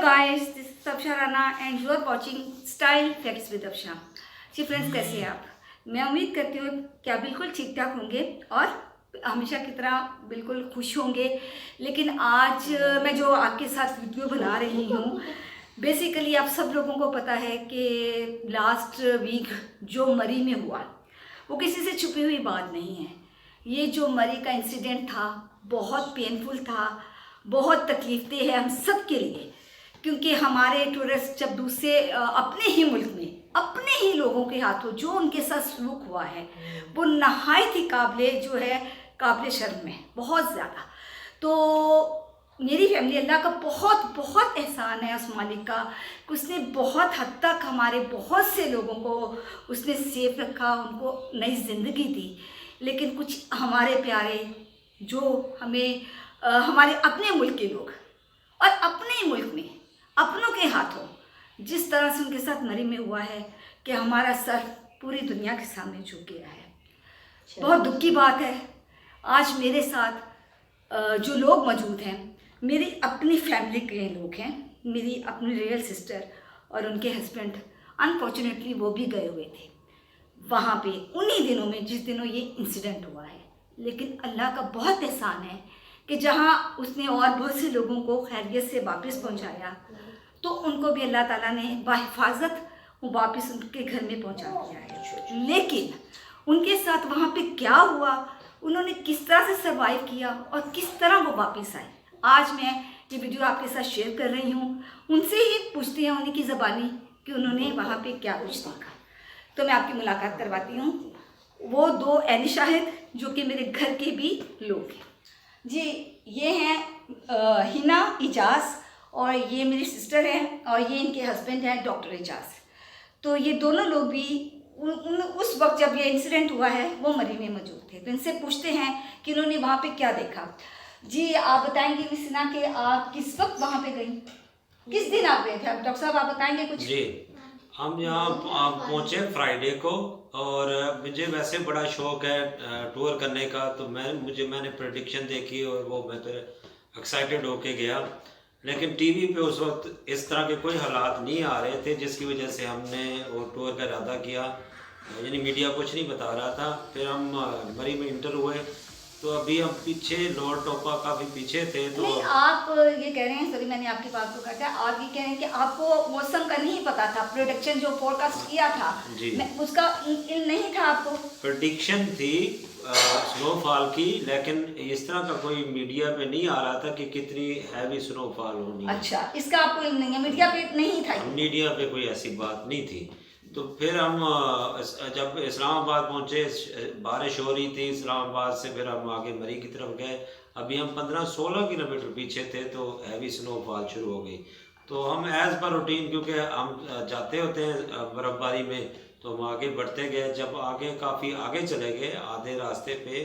guys, this is Absha Rana and you are watching Style Facts with Absha। जी friends, कैसे हैं आप? मैं उम्मीद करती हूँ कि आप बिल्कुल ठीक ठाक होंगे और हमेशा की तरह बिल्कुल खुश होंगे। लेकिन आज मैं जो आपके साथ वीडियो बना रही हूँ, बेसिकली आप सब लोगों को पता है कि लास्ट वीक जो मरी में हुआ वो किसी से छुपी हुई बात नहीं है। ये जो मरी का इंसिडेंट था बहुत पेनफुल था, बहुत तकलीफदेह है हम सब के लिए, क्योंकि हमारे टूरिस्ट जब दूसरे अपने ही मुल्क में अपने ही लोगों के हाथों जो उनके साथ सलूक हुआ है वो नहायत ही काबिल शर्म है, बहुत ज़्यादा। तो मेरी फैमिली, अल्लाह का बहुत बहुत एहसान है उस मालिक का, उसने बहुत हद तक हमारे बहुत से लोगों को उसने सेफ रखा, उनको नई ज़िंदगी दी। लेकिन कुछ हमारे प्यारे जो हमारे अपने मुल्क के लोग और अपने ही मुल्क में अपनों के हाथों जिस तरह से उनके साथ मरी में हुआ है कि हमारा सर पूरी दुनिया के सामने झुक गया है। बहुत दुख की बात है। आज मेरे साथ जो लोग मौजूद हैं, मेरी अपनी फैमिली के लोग हैं, मेरी अपनी रियल सिस्टर और उनके हस्बैंड। अनफॉर्चुनेटली वो भी गए हुए थे वहाँ पे उन्हीं दिनों में जिस दिनों ये इंसिडेंट हुआ है। लेकिन अल्लाह का बहुत एहसान है कि जहाँ उसने और बहुत से लोगों को खैरियत से वापस पहुँचाया, तो उनको भी अल्लाह ताला ने बाहिफाजत वो वापस उनके घर में पहुँचा दिया है। लेकिन उनके साथ वहाँ पे क्या हुआ, उन्होंने किस तरह से सर्वाइव किया और किस तरह वो वापस आए, आज मैं ये वीडियो आपके साथ शेयर कर रही हूँ। उनसे ही पूछते हैं उन्हीं की ज़बानी कि उन्होंने वहाँ पे क्या कुछ देखा। तो मैं आपकी मुलाकात करवाती हूँ वो दो ऐनी शाहिद जो कि मेरे घर के भी लोग हैं। जी, ये हैं हिना इजाज़ और ये मेरी सिस्टर हैं और ये इनके हस्बैंड हैं डॉक्टर इजाज़। तो ये दोनों लोग भी उस वक्त जब ये इंसिडेंट हुआ है वो मरी में मौजूद थे। तो इनसे पूछते हैं कि उन्होंने वहाँ पे क्या देखा। जी, आप बताएंगे मिस हिना कि आप किस वक्त वहाँ पे गई, किस दिन आप गए थे? आप डॉक्टर साहब आप बताएंगे कुछ? जी, हम यहाँ पहुँचे फ्राइडे को और मुझे वैसे बड़ा शौक है टूर करने का, तो मैंने प्रेडिक्शन देखी और वो मैं तो एक्साइटेड होके गया। लेकिन टीवी पे उस वक्त इस तरह के कोई हालात नहीं आ रहे थे जिसकी वजह से हमने वो टूर का इरादा किया, यानी मीडिया कुछ नहीं बता रहा था। फिर हम मरी में इंटर हुए, तो अभी हम पीछे लोअर टोपा काफ़ी पीछे थे। तो नहीं, आप ये कह रहे हैं, सॉरी मैंने आपकी बात को काटा, आप ये कह रहे हैं कि आपको मौसम का नहीं पता था, प्रोडिक्शन जो फोरकास्ट किया था जी, उसका इल्म नहीं था आपको? प्रेडिक्शन थी स्नोफॉल की, लेकिन इस तरह का कोई मीडिया पे नहीं आ रहा था कि कितनी हैवी स्नोफॉल होनी है। अच्छा, इसका आपको इल्म नहीं है, मीडिया पे नहीं था? मीडिया पे कोई ऐसी बात नहीं थी। तो फिर हम जब इस्लामाबाद पहुंचे, बारिश हो रही थी इस्लामाबाद से, फिर हम आगे मरी की तरफ गए। अभी हम 15-16 किलोमीटर पीछे थे तो हैवी स्नोफॉल शुरू हो गई। तो हम एज़ पर रूटीन, क्योंकि हम जाते होते हैं बर्फ़बारी में, तो हम आगे बढ़ते गए। जब आगे काफ़ी आगे चले गए, आधे रास्ते पे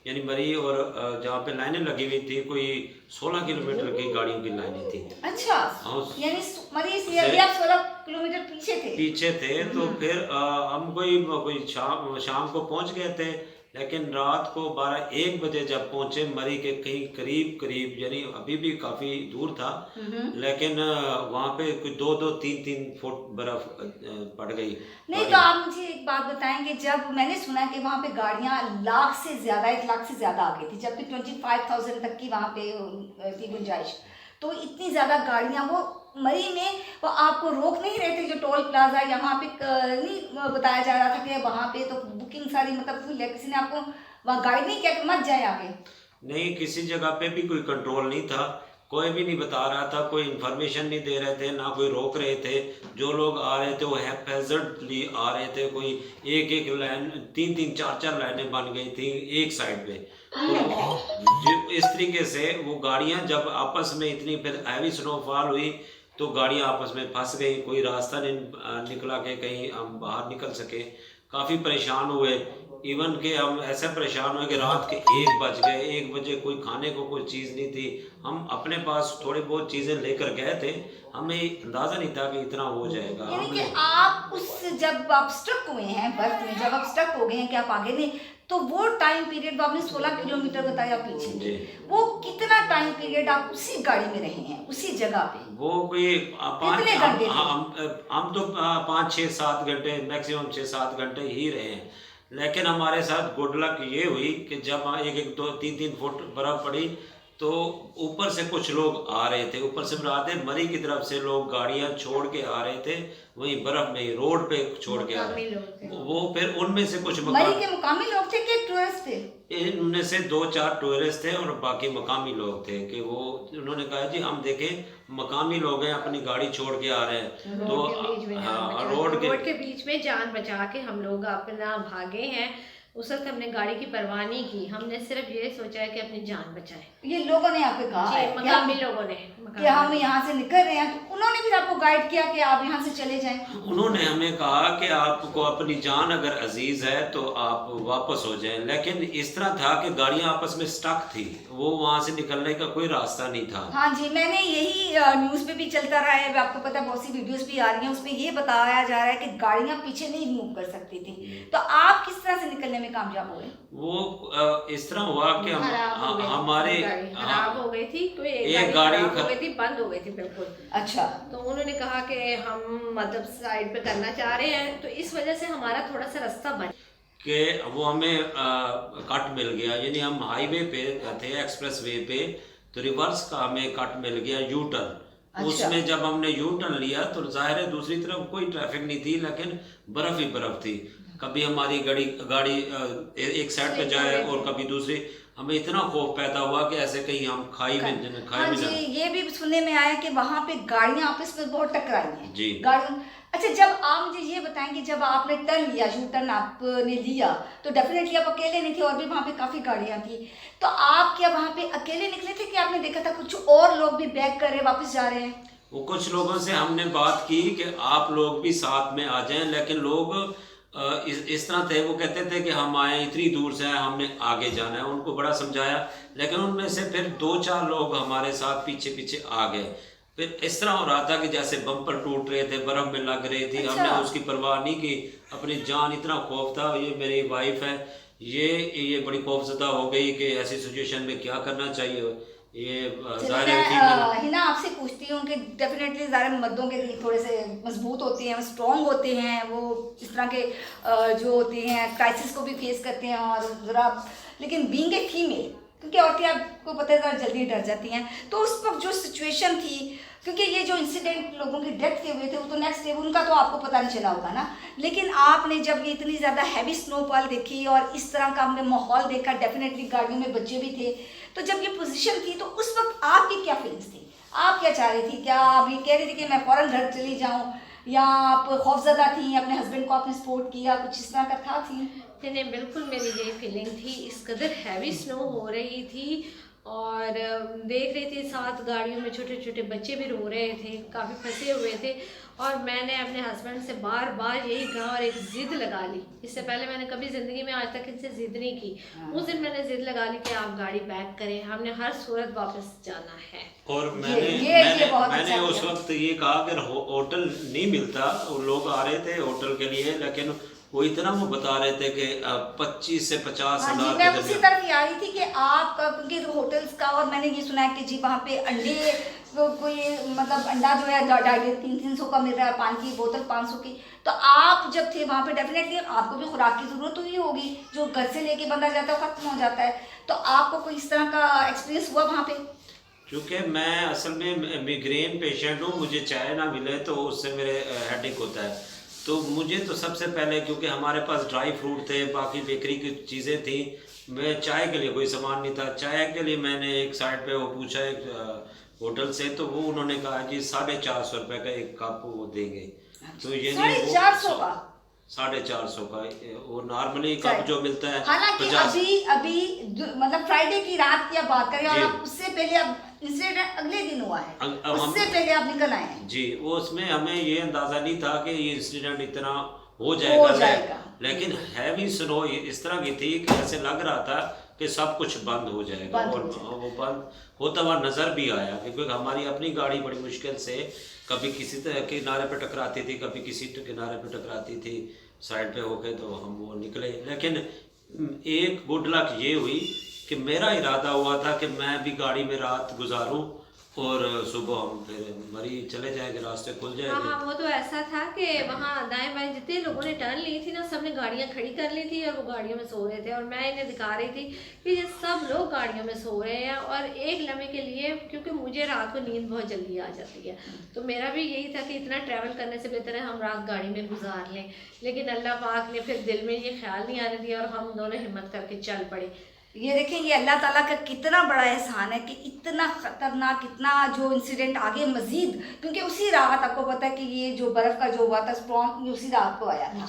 यानी मरी और जहाँ पे लाइनें लगी हुई थी, कोई 16 किलोमीटर की गाड़ियों की लाइनें थी। अच्छा, यानी मरी से अभी आप 16 किलोमीटर पीछे थे। तो फिर हम कोई शाम को पहुंच गए थे, लेकिन रात को 12-1 बजे जब पहुंचे मरी के कहीं करीब यानी अभी भी काफ़ी दूर था, लेकिन वहाँ पे कोई 2-2, 3-3 फुट बर्फ पड़ गई। नहीं, तो आप मुझे एक बात बताएंगे, जब मैंने सुना कि वहाँ पे गाड़ियाँ 1 लाख से ज़्यादा आ गई थी, जबकि 25,000 तक की वहाँ पे थी गुंजाइश, तो इतनी ज़्यादा गाड़ियाँ वो मरी में वो आपको रोक नहीं रहे थे? जो टोल प्लाजा यहाँ पे नहीं बताया जा रहा था कि वहाँ पे तो बुकिंग सारी मतलब फुल है, किसी ने आपको वहाँ गाइड नहीं किया कि मत जाए आगे? नहीं, किसी जगह पे भी कोई कंट्रोल नहीं था, कोई भी नहीं बता रहा था, कोई इन्फॉर्मेशन नहीं दे रहे थे, ना कोई रोक रहे थे। जो लोग आ रहे थे वो हैप्पैज़र्डली आ रहे थे, कोई एक लाइन 3-3, 4-4 लाइनें बन गई थी एक साइड पे। तो इस तरीके से वो गाड़ियाँ जब आपस में इतनी फिर हैवी स्नोफॉल हुई तो गाड़ियाँ आपस में फंस गई, कोई रास्ता नहीं निकला कि कहीं हम बाहर निकल सके। काफ़ी परेशान हुए, इवन के हम ऐसे परेशान हुए कि रात के 1 बज गए। 1 बजे कोई खाने को कोई चीज़ नहीं थी। हम अपने पास थोड़ी बहुत चीज़ें लेकर गए थे, हमें अंदाज़ा नहीं था कि इतना हो जाएगा। यानी कि आप जब आप स्टक हुए हैं बर्फ में, जब आप स्टक हो गए हैं कि आप आगे नहीं, तो वो टाइम पीरियड आपने 16 किलोमीटर बताया पीछे, जी। वो कितना टाइम पीरियड आप उसी गाड़ी में रहे हैं, उसी जगह पे? वो कोई पाँच कितने हम घंटे थे? हम तो 5-6-7 घंटे, मैक्सिमम 6-7 घंटे ही रहे हैं। लेकिन हमारे साथ गुड लक ये हुई कि जब 1-2-3-3 फुट बर्फ पड़ी तो ऊपर से कुछ लोग आ रहे थे, ऊपर से रात मरी की तरफ से लोग गाड़ियां छोड़ के आ रहे थे, वहीं बर्फ में ही रोड पे छोड़ के आ रहे थे। वो फिर उनमें से कुछ मरी के मुकामी लोग थे कि टूरिस्ट थे? इनमें से 2-4 टूरिस्ट थे और बाकी मकामी लोग थे कि वो उन्होंने कहा जी हम देखें मकामी लोग हैं, अपनी गाड़ी छोड़ के आ रहे हैं, तो हाँ रोड के बीच में जान बचा के हम लोग अपना भागे हैं। उस वक्त हमने गाड़ी की परवाह नहीं की, हमने सिर्फ ये सोचा है कि अपनी जान बचाएं। ये लोगों ने आपको कहा है मकामी लोगों ने कि हम यहाँ से निकल रहे हैं, तो उन्होंने भी आपको गाइड किया कि आप यहाँ से चले जाएं? उन्होंने हमें कहा कि आपको अपनी जान अगर अजीज है तो आप वापस हो जाएं, लेकिन इस तरह था कि गाड़ियां आपस में स्टक थी, वो वहां से निकलने का कोई रास्ता नहीं था। हाँ जी, मैंने यही न्यूज़ पे भी चलता रहा है, आपको पता है बहुत सी वीडियोस भी आ रही हैं, उसमें ये बताया जा रहा है कि गाड़ियां पीछे नहीं मूव कर सकती थी। तो आप किस तरह से निकलने में कामयाब हुए? वो इस तरह हुआ कि हमारे खराब हो गई थी, कोई एक गाड़ी हो गई थी, बंद हो गई थी बिल्कुल। अच्छा, तो उन्होंने कहा कि हम मतलब साइड पे करना चाह रहे हैं, तो इस वजह से हमारा थोड़ा सा रास्ता बन कि वो हमें कट मिल गया, यानी हम हाईवे पे थे, एक्सप्रेस वे पे, तो रिवर्स का हमें कट मिल गया, यू टर्न। अच्छा। उसमें जब हमने यू टर्न लिया तो जाहिर है दूसरी तरफ कोई ट्रैफिक नहीं थी, लेकिन बर्फ ही बर्फ थी। कभी हमारी गाड़ी एक साइड पे जाए और कभी दूसरी, हमें इतना खौफ पैदा हुआ कि ऐसे कहीं हम खाई में हाँ जी, ये भी सुनने में आया कि वहाँ पे गाड़ियाँ आपस में बहुत टकराई हैं जी। गाड़ियों। अच्छा, जब आप मुझे ये बताएं कि जब आपने टर्न लिया, यू टर्न आपने लिया, तो डेफिनेटली आप अकेले नहीं थे और भी वहाँ पे काफ़ी गाड़ियाँ थी, तो आप क्या वहाँ पे अकेले निकले थे कि आपने देखा था कुछ और लोग भी बैक कर रहे वापस जा रहे हैं? वो कुछ लोगों से हमने बात की कि आप लोग भी साथ में आ जाएं, लेकिन लोग इस तरह थे, वो कहते थे कि हम आए इतनी दूर से आए, हमने आगे जाना है। उनको बड़ा समझाया, लेकिन उनमें से फिर 2-4 लोग हमारे साथ पीछे पीछे आ गए। फिर इस तरह हो रहा था कि जैसे बम्पर टूट रहे थे, बर्फ में लग रही थी। अच्छा। हमने उसकी परवाह नहीं की, अपनी जान, इतना खौफ था। ये मेरी वाइफ है, ये बड़ी खौफजदा हो गई कि ऐसी सिचुएशन में क्या करना चाहिए। ये हिना आपसे पूछती हूँ कि डेफिनेटली ज़्यादा मर्दों के लिए थोड़े से मजबूत होते हैं, स्ट्रॉन्ग होते हैं, वो इस तरह के जो होते हैं क्राइसिस को भी फेस करते हैं, और ज़रा, लेकिन बीइंग ए फीमेल, क्योंकि औरतें आपको पता है ज़रा जल्दी डर जाती हैं, तो उस वक्त जो सिचुएशन थी, क्योंकि ये जो इंसिडेंट लोगों की डेथ के हुए थे वो तो नेक्स्ट डे उनका तो आपको पता नहीं चला होगा ना, लेकिन आपने जब ये इतनी ज़्यादा हैवी स्नोफॉल देखी और इस तरह का हमने माहौल देखा, डेफिनेटली गाड़ियों में बच्चे भी थे, तो जब ये पोजीशन थी तो उस वक्त आपकी क्या फीलिंग्स थी? आप क्या चाह रही थी? क्या आप ये कह रही थी कि मैं फ़ौरन घर चली जाऊँ, या आप खौफजदा थी, अपने हस्बैंड को आपने सपोर्ट किया, कुछ इस तरह का था? थी नहीं, बिल्कुल मेरी यही फीलिंग थी। इस कदर हैवी स्नो हो रही थी और देख रही थी 7 गाड़ियों में छोटे छोटे बच्चे भी रो रहे थे, काफ़ी फंसे हुए थे, और मैंने अपने हस्बैंड से बार बार यही कहा और एक ज़िद लगा ली। इससे पहले मैंने कभी ज़िंदगी में आज तक इनसे ज़िद नहीं की। उस दिन मैंने ज़िद लगा ली कि आप गाड़ी बैक करें, हमने हर सूरत वापस जाना है। और मैंने उस वक्त ये कहा अगर होटल नहीं मिलता, लोग आ रहे थे होटल के लिए, लेकिन वो इतना वो बता रहे थे कि 25 से 50 हज़ार। मैं उसी तरफ ही आ रही थी कि आप, क्योंकि होटल्स का, और मैंने ये सुना है कि जी वहाँ पे अंडे, कोई मतलब अंडा जो है 250-300 का मिल रहा है, पानी की बोतल 500 की, तो आप जब थे वहाँ पे डेफिनेटली आपको भी खुराक की ज़रूरत हुई होगी, जो घर से लेके बंदा जाता है वो खत्म हो जाता है, तो आपको कोई इस तरह का एक्सपीरियंस हुआ वहाँ पे? क्योंकि मैं असल में मिग्रेन पेशेंट हूँ, मुझे चाय ना मिले तो उससे मेरे हेडेक होता है, तो मुझे तो सबसे पहले, क्योंकि हमारे पास ड्राई फ्रूट थे, बाकी बेकरी की चीज़ें थी, मैं चाय के लिए कोई सामान नहीं था। चाय के लिए मैंने एक साइड पे वो पूछा एक होटल से, तो वो उन्होंने कहा जी 450 रुपये का एक कप वो देंगे। तो ये 450 का? 450 का वो नॉर्मली कप जो मिलता है। हालांकि अभी मतलब फ्राइडे की रात की आप बात करें, और आप उससे पहले अब इंसिडेंट अगले दिन हुआ है, उससे पहले आप निकल आए हैं जी। वो उसमें हमें ये अंदाजा नहीं था कि ये इंसिडेंट इतना हो जाएगा। लेकिन हैवी स्नो इस तरह की थी कि ऐसे लग रहा था कि सब कुछ बंद हो जाएगा, और वो बंद होता हुआ नजर भी आया, क्योंकि हमारी अपनी गाड़ी बड़ी मुश्किल से कभी किसी किनारे पे टकराती थी, कभी किसी किनारे पे टकराती थी साइड पे होके, तो हम वो निकले। लेकिन एक गुड लक ये हुई कि मेरा इरादा हुआ था कि मैं भी गाड़ी में रात गुजारूं और सुबह हम फिर मरी चले जाएंगे, रास्ते खुल हाँ जाएंगे। हाँ, वो तो ऐसा था कि वहाँ दाएं बाएं जितने लोगों ने टर्न ली थी ना, सबने गाड़ियाँ खड़ी कर ली थी और वो गाड़ियों में सो रहे थे, और मैं इन्हें दिखा रही थी कि ये सब लोग गाड़ियों में सो रहे हैं। और एक लम्हे के लिए, क्योंकि मुझे रात को नींद बहुत जल्दी आ जाती है, तो मेरा भी यही था कि इतना ट्रैवल करने से बेहतर है हम रात गाड़ी में गुजार लें। लेकिन अल्लाह पाक ने फिर दिल में ये ख्याल नहीं आने दिया और हम दोनों हिम्मत करके चल पड़े। ये देखें, ये अल्लाह ताला का कितना बड़ा एहसान है कि इतना ख़तरनाक, इतना जो इंसिडेंट आगे मज़ीद, क्योंकि उसी रात आपको पता है कि ये जो बर्फ़ का जो हुआ था स्टॉर्म, उसी रात को आया था।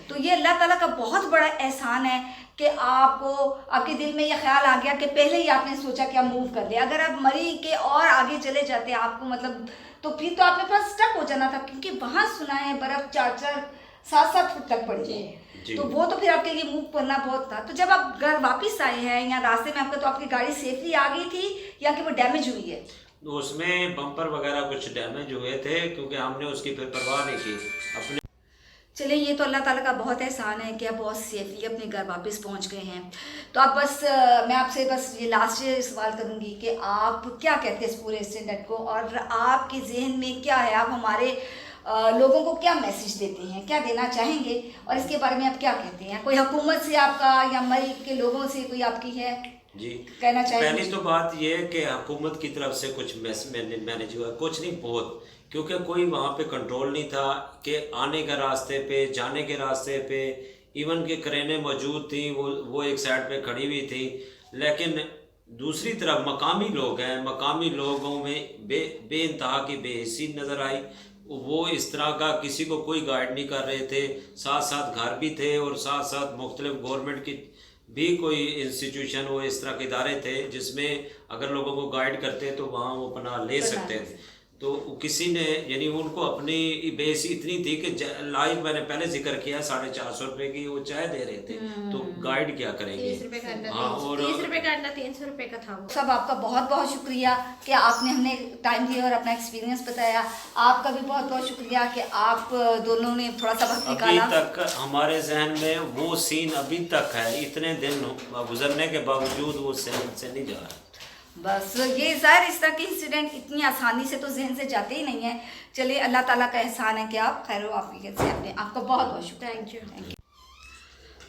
तो ये अल्लाह ताला का बहुत बड़ा एहसान है कि आपको, आपके दिल में ये ख्याल आ गया कि पहले ही आपने सोचा कि आप मूव कर ले। अगर आप मरी के और आगे चले जाते आपको मतलब, तो फिर तो आपके पास स्टक हो जाना था, क्योंकि वहाँ सुना है बर्फ़ 4-7 फुट तक पड़ी है। तो वो तो फिर आपके लिए मूव करना बहुत था। तो जब आप घर वापस आए हैं या रास्ते में आपका, तो आपकी गाड़ी सेफली आ गई थी या कि वो डैमेज हुई है? उसमें बम्पर वगैरह कुछ डैमेज हुए थे, क्योंकि हमने उसकी फिर परवाह नहीं की अपने। चलिए, ये तो अल्लाह ताला का बहुत एहसान है कि आप बहुत सेफली अपने घर वापस पहुंच गए हैं। तो आप बस मैं आपसे बस ये लास्ट सवाल करूंगी कि आप क्या कहते हैं इस पूरे इंसिडेंट को, और आपके जहन में क्या है, आप हमारे लोगों को क्या मैसेज देते हैं, क्या देना चाहेंगे, और इसके बारे में आप क्या कहते हैं? कोई हुकूमत से आपका या मरी के लोगों से कोई आपकी है जी कहना चाहेंगे? पहली तो बात यह है कि हुकूमत की तरफ से कुछ मैनेज हुआ, कुछ नहीं बहुत, क्योंकि कोई वहाँ पे कंट्रोल नहीं था कि आने के रास्ते पे, जाने के रास्ते पे, इवन के क्रेनें मौजूद थी, वो एक साइड पे खड़ी हुई थी। लेकिन दूसरी तरफ मकामी लोग हैं, मकामी लोगों में बेइंतहा की बेहिस्सी नज़र आई। वो इस तरह का किसी को कोई गाइड नहीं कर रहे थे, साथ साथ घर भी थे और साथ साथ मुख्तलिफ गवर्नमेंट की भी कोई इंस्टीट्यूशन, वो इस तरह के इदारे थे जिसमें अगर लोगों को गाइड करते तो वहाँ वो पनाह ले सकते थे। तो किसी ने, यानी उनको अपनी बेसी इतनी थी कि लाइव मैंने पहले जिक्र किया 450 रुपए की वो चाय दे रहे थे, तो गाइड क्या करेंगे? 30 रुपए का अंडा, हाँ, और 30 रुपए का अंडा 300 रुपए का था वो। सब आपका बहुत बहुत शुक्रिया कि आपने हमने टाइम दिया और अपना एक्सपीरियंस बताया। आपका भी बहुत बहुत शुक्रिया कि आप दोनों ने थोड़ा सा वक्त अभी निकाला। तक हमारे जहन में वो सीन अभी तक है, इतने दिन गुजरने के बावजूद वो जहन से नहीं जा रहा। बस ये ज़ाहिर, इस तरह के इंसिडेंट इतनी आसानी से तो जहन से जाते ही नहीं हैं। चलिए, अल्लाह ताला का एहसान है कि आप खैर आफियत से अपने, आपका बहुत बहुत शुक्रिया। Thank you.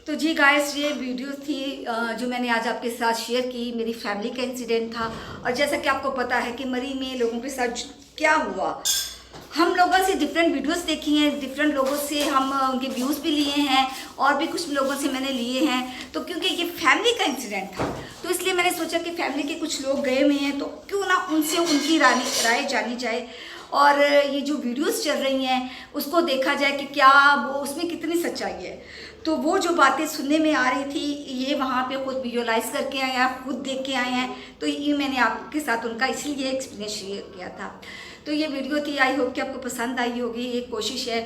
तो जी गाइस, ये वीडियो थी जो मैंने आज आपके साथ शेयर की, मेरी फैमिली का इंसिडेंट था। और जैसा कि आपको पता है कि मरी में लोगों के साथ क्या हुआ, हम लोगों से डिफरेंट वीडियोस देखी हैं, डिफरेंट लोगों से हम उनके व्यूज़ भी लिए हैं और भी कुछ लोगों से मैंने लिए हैं। तो क्योंकि ये फैमिली का इंसिडेंट था, तो इसलिए मैंने सोचा कि फैमिली के कुछ लोग गए हुए हैं, तो क्यों ना उनसे उनकी राय जानी जाए और ये जो वीडियोस चल रही हैं उसको देखा जाए कि क्या वो उसमें कितनी सच्चाई है। तो वो जो बातें सुनने में आ रही थी, ये वहाँ पे खुद विजुअलाइज करके आए हैं, खुद देख के आए हैं, तो ये मैंने आपके साथ उनका इसलिए एक्सपीरियंस शेयर किया था। तो ये वीडियो थी, आई होप कि आपको पसंद आई होगी। ये कोशिश है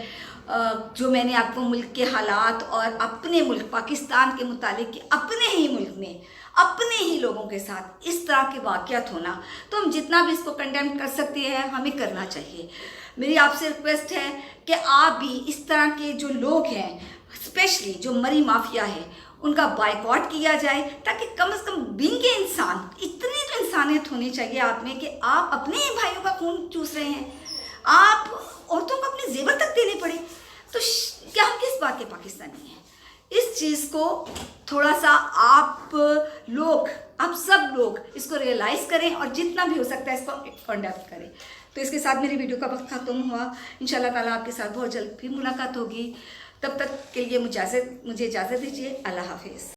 जो मैंने आपको मुल्क के हालात और अपने मुल्क पाकिस्तान के मुतालिक कि अपने ही मुल्क में अपने ही लोगों के साथ इस तरह के वाक़यात होना, तो हम जितना भी इसको कंडेम कर सकते हैं हमें करना चाहिए। मेरी आपसे रिक्वेस्ट है कि आप भी इस तरह के जो लोग हैं, स्पेशली जो मरी माफिया है, उनका बायकॉट किया जाए, ताकि कम से कम बीइंग के इंसान, इतनी तो इंसानियत होनी चाहिए आप में कि आप अपने ही भाइयों का खून चूस रहे हैं, आप औरतों को अपने जेवर तक देने पड़े, तो क्या हम किस बात के पाकिस्तानी हैं? इस चीज़ को थोड़ा सा आप लोग, आप सब लोग इसको रियलाइज़ करें और जितना भी हो सकता है इसको कंडक्ट करें। तो इसके साथ मेरी वीडियो का वक्त ख़त्म हुआ। इंशाल्लाह ताला आपके साथ बहुत जल्द फिर मुलाकात होगी। तब तक के लिए मुझे इजाज़त दीजिए। अल्लाह हाफिज़।